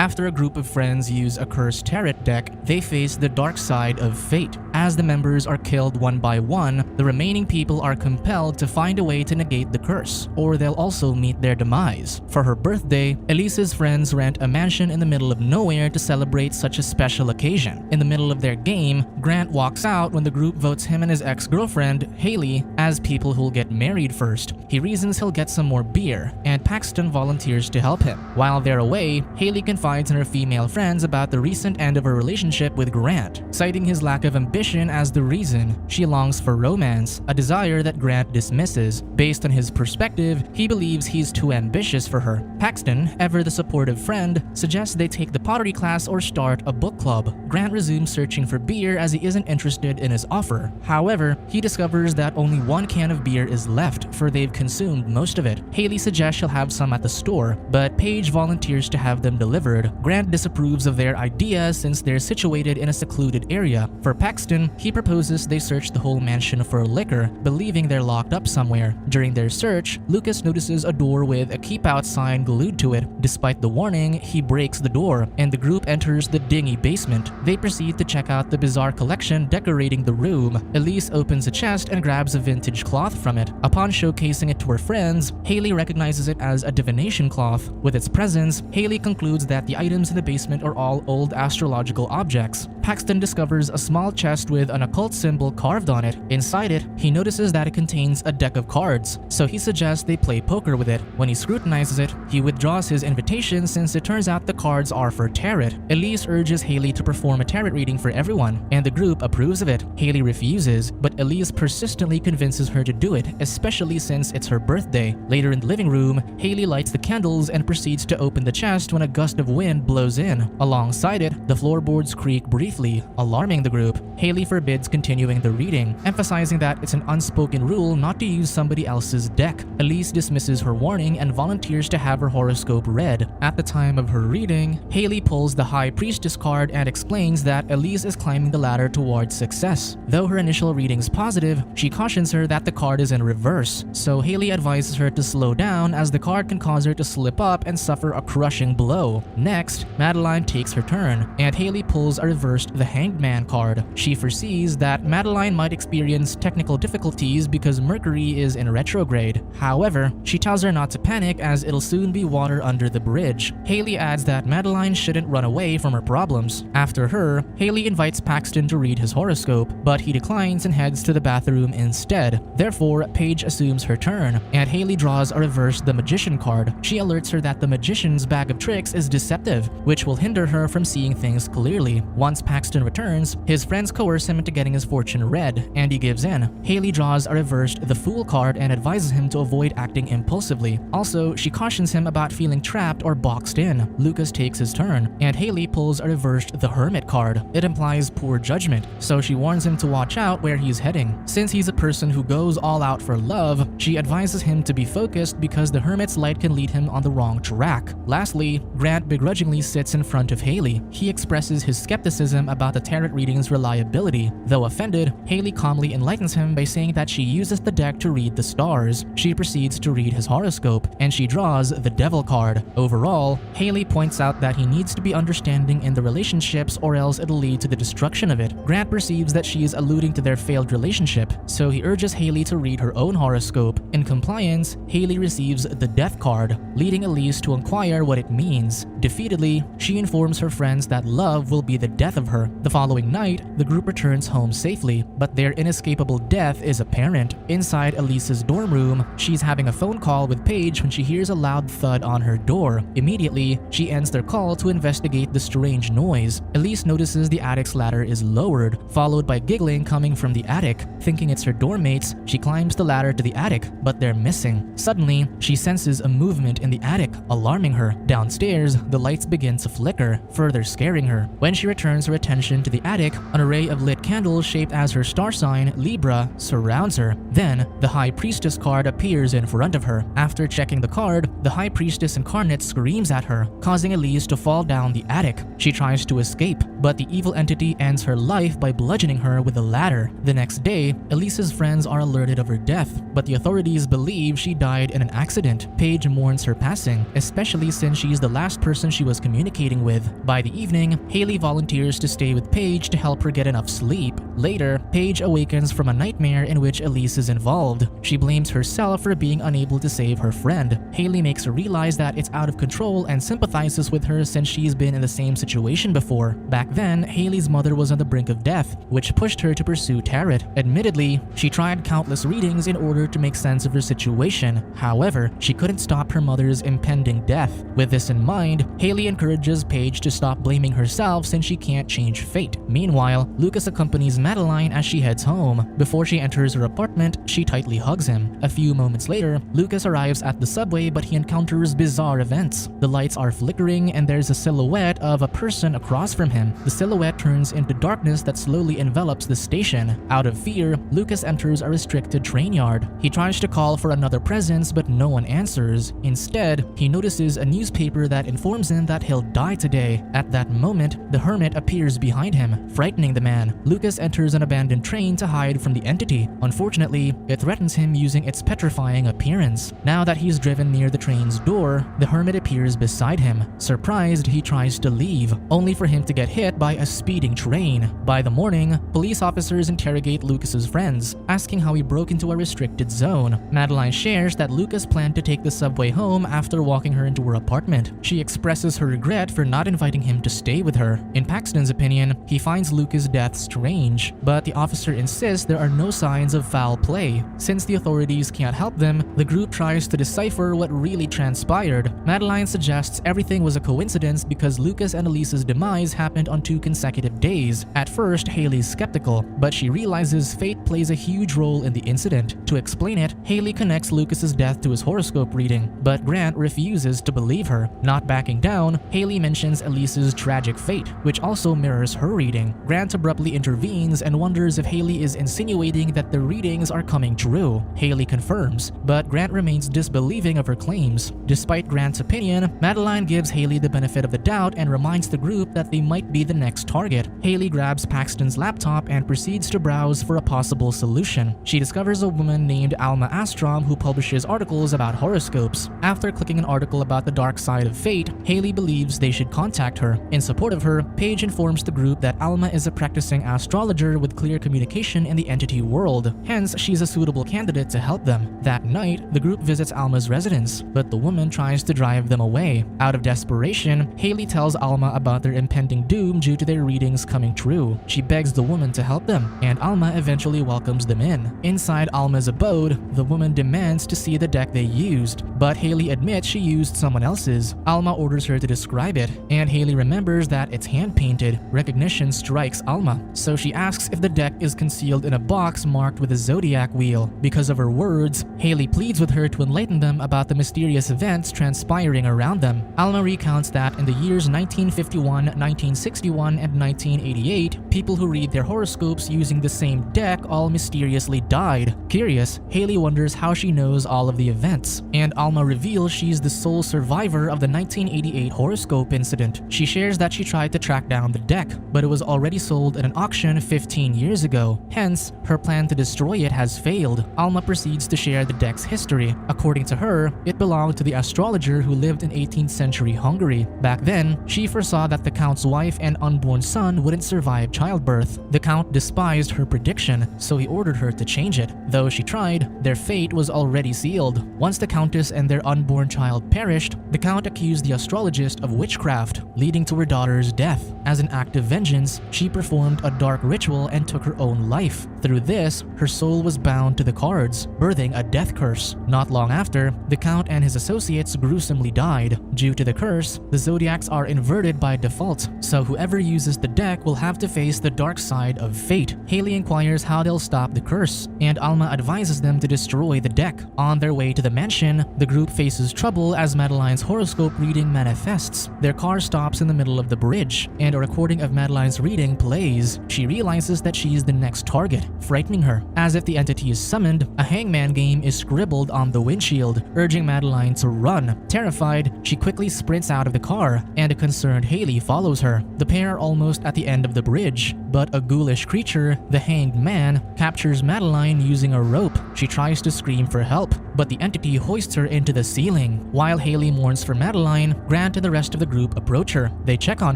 After a group of friends use a cursed tarot deck, they face the dark side of fate. As the members are killed one by one, the remaining people are compelled to find a way to negate the curse, or they'll also meet their demise. For her birthday, Elise's friends rent a mansion in the middle of nowhere to celebrate such a special occasion. In the middle of their game, Grant walks out when the group votes him and his ex-girlfriend, Haley, as people who'll get married first. He reasons he'll get some more beer, and Paxton volunteers to help him. While they're away, Haley confides in her female friends about the recent end of her relationship with Grant, citing his lack of ambition as the reason. She longs for romance, a desire that Grant dismisses. Based on his perspective, he believes he's too ambitious for her. Paxton, ever the supportive friend, suggests they take the pottery class or start a book club. Grant resumes searching for beer as he isn't interested in his offer. However, he discovers that only one can of beer is left, for they've consumed most of it. Haley suggests she'll have some at the store, but Paige volunteers to have them delivered. Grant disapproves of their idea since they're situated in a secluded area. For Paxton, he proposes they search the whole mansion for liquor, believing they're locked up somewhere. During their search, Lucas notices a door with a keep out sign glued to it. Despite the warning, he breaks the door, and the group enters the dingy basement. They proceed to check out the bizarre collection decorating the room. Elise opens a chest and grabs a vintage cloth from it. Upon showcasing it to her friends, Haley recognizes it as a divination cloth. With its presence, Haley concludes that the items in the basement are all old astrological objects. Paxton discovers a small chest with an occult symbol carved on it. Inside it, he notices that it contains a deck of cards, so he suggests they play poker with it. When he scrutinizes it, he withdraws his invitation since it turns out the cards are for tarot. Elise urges Haley to perform a tarot reading for everyone, and the group approves of it. Haley refuses, but Elise persistently convinces her to do it, especially since it's her birthday. Later in the living room, Haley lights the candles and proceeds to open the chest when a gust of wind blows in. Alongside it, the floorboards creak briefly, alarming the group. Haley forbids continuing the reading, emphasizing that it's an unspoken rule not to use somebody else's deck. Elise dismisses her warning and volunteers to have her horoscope read. At the time of her reading, Haley pulls the High Priestess card and explains that Elise is climbing the ladder towards success. Though her initial reading's positive, she cautions her that the card is in reverse, so Haley advises her to slow down as the card can cause her to slip up and suffer a crushing blow. Next, Madeline takes her turn, and Haley pulls a reversed the Hanged Man card. She foresees that Madeline might experience technical difficulties because Mercury is in retrograde. However, she tells her not to panic as it'll soon be water under the bridge. Haley adds that Madeline shouldn't run away from her problems. After her, Haley invites Paxton to read his horoscope, but he declines and heads to the bathroom instead. Therefore, Paige assumes her turn, and Haley draws a reverse the Magician card. She alerts her that the Magician's bag of tricks is deceptive, which will hinder her from seeing things clearly. Once Paxton returns, his friends coerce him into getting his fortune read, and he gives in. Haley draws a reversed the Fool card and advises him to avoid acting impulsively. Also, she cautions him about feeling trapped or boxed in. Lucas takes his turn, and Haley pulls a reversed the Hermit card. It implies poor judgment, so she warns him to watch out where he's heading. Since he's a person who goes all out for love, she advises him to be focused because the Hermit's light can lead him on the wrong track. Lastly, Grant begrudgingly sits in front of Haley. He expresses his skepticism about the tarot reading's reliability. Though offended, Haley calmly enlightens him by saying that she uses the deck to read the stars. She proceeds to read his horoscope, and she draws the Devil card. Overall, Haley points out that he needs to be understanding in the relationships or else it'll lead to the destruction of it. Grant perceives that she is alluding to their failed relationship, so he urges Haley to read her own horoscope. In compliance, Haley receives the Death card, leading Elise to inquire what it means. Defeatedly, she informs her friends that love will be the death of her. The following night, the group returns home safely, but their inescapable death is apparent. Inside Elise's dorm room, she's having a phone call with Paige when she hears a loud thud on her door. Immediately, she ends their call to investigate the strange noise. Elise notices the attic's ladder is lowered, followed by giggling coming from the attic. Thinking it's her dorm mates, she climbs the ladder to the attic, but they're missing. Suddenly, she senses a movement in the attic, alarming her. Downstairs, the lights begin to flicker, further scaring her. When she returns her attention to the attic, an array of lit candles shaped as her star sign, Libra, surrounds her. Then, the High Priestess card appears in front of her. After checking the card, the High Priestess incarnate screams at her, causing Elise to fall down the attic. She tries to escape, but the evil entity ends her life by bludgeoning her with a ladder. The next day, Elise's friends are alerted of her death, but the authorities believe she died in an accident. Paige mourns her passing, especially since she's the last person she was communicating with. By the evening, Haley volunteers to stay with Paige to help her get enough sleep. Later, Paige awakens from a nightmare in which Elise is involved. She blames herself for being unable to save her friend. Haley makes her realize that it's out of control and sympathizes with her since she's been in the same situation before. Back then, Haley's mother was on the brink of death, which pushed her to pursue tarot. Admittedly, she tried countless readings in order to make sense of her situation. However, she couldn't stop her mother's impending death. With this in mind, Haley encourages Paige to stop blaming herself since she can't change fate. Meanwhile, Lucas accompanies Madeline as she heads home. Before she enters her apartment, she tightly hugs him. A few moments later, Lucas arrives at the subway, but he encounters bizarre events. The lights are flickering and there's a silhouette of a person across from him. The silhouette turns into darkness that slowly envelops the station. Out of fear, Lucas enters a restricted train yard. He tries to call for another presence, but no one answers. Instead, he notices a newspaper that informs him that he'll die today. At that moment, the hermit appears behind him, frightening the man. Lucas enters an abandoned train to hide from the entity. Unfortunately, it threatens him using its petrifying appearance. Now that he's driven near the train's door, the hermit appears beside him. Surprised, he tries to leave, only for him to get hit by a speeding train. By the morning, police officers interrogate Lucas's friends, asking how he broke into a restricted zone. Madeline shares that Lucas planned to take the subway home after walking her into her apartment. She expresses her regret for not inviting him to stay with her. In Paxton's opinion, he finds Lucas' death strange, but the officer insists there are no signs of foul play. Since the authorities can't help them, the group tries to decipher what really transpired. Madeline suggests everything was a coincidence because Lucas and Elise's demise happened on 2 consecutive days. At first, Haley's skeptical, but she realizes fate plays a huge role in the incident. To explain it, Haley connects Lucas's death to his horoscope reading, but Grant refuses to believe her. Not backing down, Haley mentions Elise's tragic fate, which also mirrors her reading. Grant abruptly intervenes and wonders if Haley is insinuating that the readings are coming true. Haley confirms, but Grant remains disbelieving of her claims. Despite Grant's opinion, Madeline gives Haley the benefit of the doubt and reminds the group that they might be the next target. Haley grabs Paxton's laptop and proceeds to browse for a possible solution. She discovers a woman named Alma Astrom who publishes articles about horoscopes. After clicking an article about the dark side of fate, Haley believes they should contact her. In support of her, Paige informs the group that Alma is a practicing astrologer with clear communication in the entity world. Hence, she's a suitable candidate to help them. That night, the group visits Alma's residence, but the woman tries to drive them away. Out of desperation, Haley tells Alma about their impending doom due to their readings coming true. She begs the woman to help them, and Alma eventually welcomes them in. Inside Alma's abode, the woman demands to see the deck they used, but Haley admits she used someone else's. Alma orders her to describe it, and Haley remembers that it's hand-painted. Recognition strikes Alma, so she asks if the deck is concealed in a box marked with a zodiac wheel. Because of her words, Haley pleads with her to enlighten them about the mysterious events transpiring around them. Alma recounts that in the years 1951, 1961, and 1988, people who read their horoscopes using the same deck all mysteriously died. Curious, Haley wonders how she knows all of the events, and Alma reveals she's the sole survivor of the 1988 horoscope incident. She shares that she tried to track down the deck, but it was already sold at an auction 15 years ago. Hence, her plan to destroy it has failed. Alma proceeds to share the deck's history. According to her, it belonged to the astrologer who lived in 18th century Hungary. Back then, she foresaw that the Count's wife and unborn son wouldn't survive childbirth. The Count despised her prediction, so he ordered her to change it. Though she tried, their fate was already sealed. Once the Countess and their unborn child perished, the Count accused the astrologist of witchcraft, leading to her daughter's death. As an act of vengeance, she performed a dark ritual and took her own life. Through this, her soul was bound to the cards, birthing a death curse. Not long after, the Count and his associates gruesomely died. Due to the curse, the zodiacs are inverted by default, so whoever uses the deck will have to face the dark side of fate. Haley inquires how they'll stop the curse, and Alma advises them to destroy the deck. On their way to the mansion, the group faces trouble as Madeline's horoscope reading manifests. Their car stops in the middle of the bridge, and a recording of Madeline's reading plays. She realizes realizes that she is the next target, frightening her. As if the entity is summoned, a hangman game is scribbled on the windshield, urging Madeline to run. Terrified, she quickly sprints out of the car, and a concerned Haley follows her. The pair are almost at the end of the bridge, but a ghoulish creature, the Hanged Man, captures Madeline using a rope. She tries to scream for help, but the entity hoists her into the ceiling. While Haley mourns for Madeline, Grant and the rest of the group approach her. They check on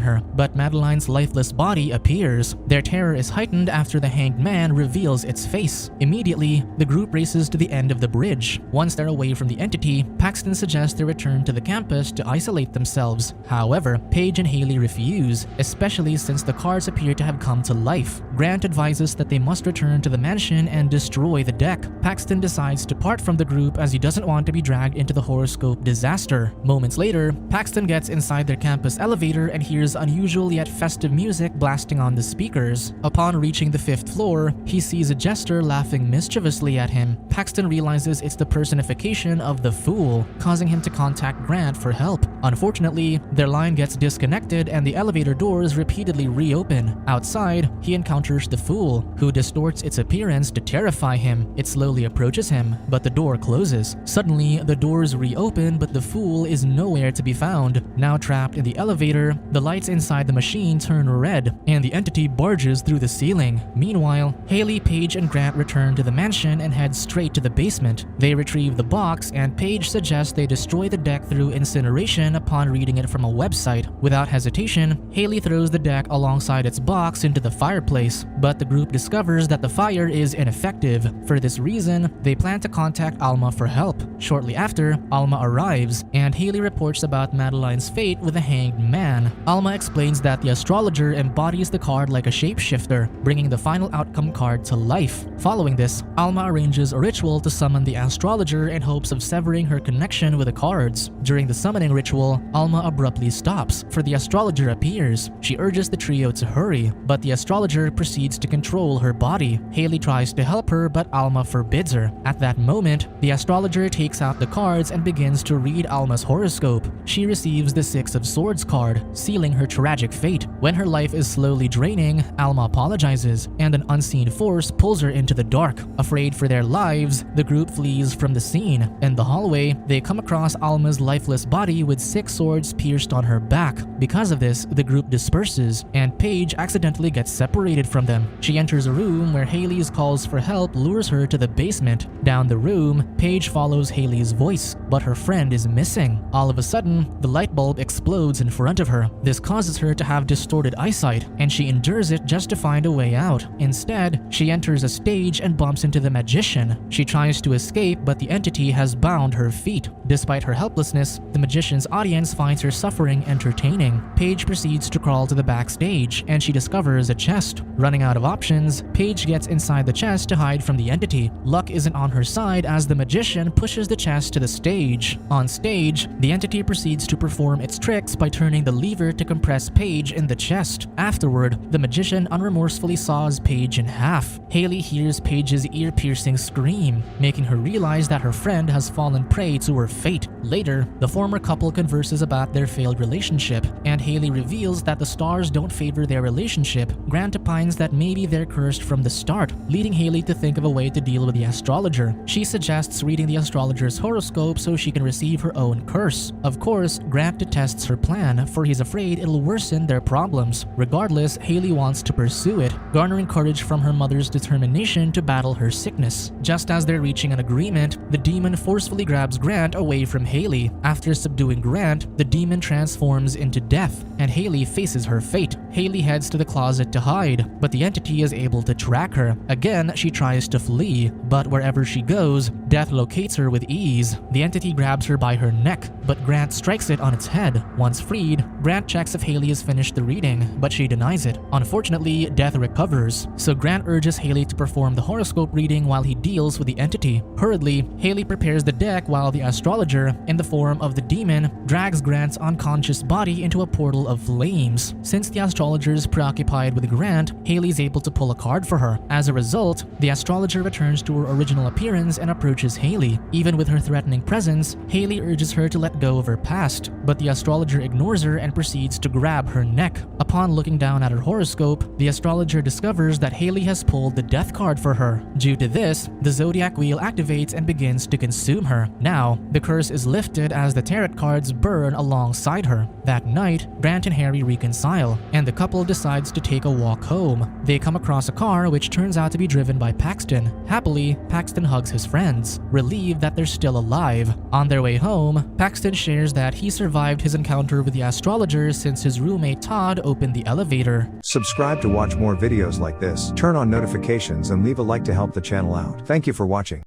her, but Madeline's lifeless body appears. Their terror is heightened after the Hanged Man reveals its face. Immediately, the group races to the end of the bridge. Once they're away from the entity, Paxton suggests they return to the campus to isolate themselves. However, Paige and Haley refuse, especially since the cards appear to have come to life. Grant advises that they must return to the mansion and destroy the deck. Paxton decides to part from the group as he doesn't want to be dragged into the horoscope disaster. Moments later, Paxton gets inside their campus elevator and hears unusual yet festive music blasting on the speakers. Upon reaching the 5th floor, he sees a jester laughing mischievously at him. Paxton realizes it's the personification of the Fool, causing him to contact Grant for help. Unfortunately, their line gets disconnected and the elevator doors repeatedly reopen. Outside, he encounters the Fool, who distorts its appearance to terrify him. It slowly approaches him, but the door closes. Suddenly, the doors reopen, but the Fool is nowhere to be found. Now trapped in the elevator, the lights inside the machine turn red, and the entity barges through the ceiling. Meanwhile, Haley, Paige, and Grant return to the mansion and head straight to the basement. They retrieve the box, and Paige suggests they destroy the deck through incineration upon reading it from a website. Without hesitation, Haley throws the deck alongside its box into the fireplace, but the group discovers that the fire is ineffective. For this reason, they plan to contact Alma for help. Shortly after, Alma arrives, and Haley reports about Madeline's fate with the Hanged Man. Alma explains that the astrologer embodies the card like a shapeshifter, bringing the final outcome card to life. Following this, Alma arranges a ritual to summon the astrologer in hopes of severing her connection with the cards. During the summoning ritual, Alma abruptly stops, for the astrologer appears. She urges the trio to hurry, but the astrologer proceeds to control her body. Haley tries to help her, but Alma forbids her. At that moment, the astrologer takes out the cards and begins to read Alma's horoscope. She receives the 6 of Swords card, sealing her tragic fate. When her life is slowly draining, Alma apologizes, and an unseen force pulls her into the dark. Afraid for their lives, the group flees from the scene. In the hallway, they come across Alma's lifeless body with 6 swords pierced on her back. Because of this, the group disperses, and Paige accidentally gets separated from them. She enters a room where Haley's calls for help lures her to the basement. Down the room, Paige follows Haley's voice, but her friend is missing. All of a sudden, the light bulb explodes in front of her. This causes her to have distorted eyesight, and she endures it just to find a way out. Instead, she enters a stage and bumps into the magician. She tries to escape, but the entity has bound her feet. Despite her helplessness, the magician's audience finds her suffering entertaining. Paige proceeds to crawl to the backstage, and she discovers a chest. Running out of options, Paige gets inside the chest to hide from the entity. Luck isn't on her side as the magician pushes the chest to the stage. On stage, the entity proceeds to perform its tricks by turning the lever to compress Paige in the chest. Afterward, the magician unremorsefully saws Paige in half. Haley hears Paige's ear-piercing scream, making her realize that her friend has fallen prey to her fate. Later, the former couple converses about their failed relationship, and Haley reveals that the stars don't favor their relationship. Grant opines that maybe they're cursed from the start, leading Haley to think of a way to deal with the astrologer. She suggests reading the astrologer's horoscope so she can receive her own curse. Of course, Grant detests her plan, for he's afraid it'll worsen their problems. Regardless, Haley wants to pursue it, garnering courage from her mother's determination to battle her sickness. Just as they're reaching an agreement, the demon forcefully grabs Grant away from Haley. After subduing Grant, the demon transforms into Death, and Haley faces her fate. Haley heads to the closet to hide, but the entity is able to track her. Again, she tries to flee, but wherever she goes, Death locates her with ease. The entity grabs her by her neck, but Grant strikes it on its head. Once freed, Grant checks if Haley has finished the reading, but she denies it. Unfortunately, Death recovers, so Grant urges Haley to perform the horoscope reading while he deals with the entity. Hurriedly, Haley prepares the deck while the astrologer, in the form of the demon, drags Grant's unconscious body into a portal of flames. Since the astrologer astrologers preoccupied with Grant, Haley's able to pull a card for her. As a result, the astrologer returns to her original appearance and approaches Haley. Even with her threatening presence, Haley urges her to let go of her past, but the astrologer ignores her and proceeds to grab her neck. Upon looking down at her horoscope, the astrologer discovers that Haley has pulled the death card for her. Due to this, the zodiac wheel activates and begins to consume her. Now, the curse is lifted as the tarot cards burn alongside her. That night, Grant and Harry reconcile, and the couple decides to take a walk home. They come across a car which turns out to be driven by Paxton. Happily, Paxton hugs his friends, relieved that they're still alive. On their way home, Paxton shares that he survived his encounter with the astrologer since his roommate Todd opened the elevator. Subscribe to watch more videos like this, turn on notifications and leave a like to help the channel out. Thank you for watching.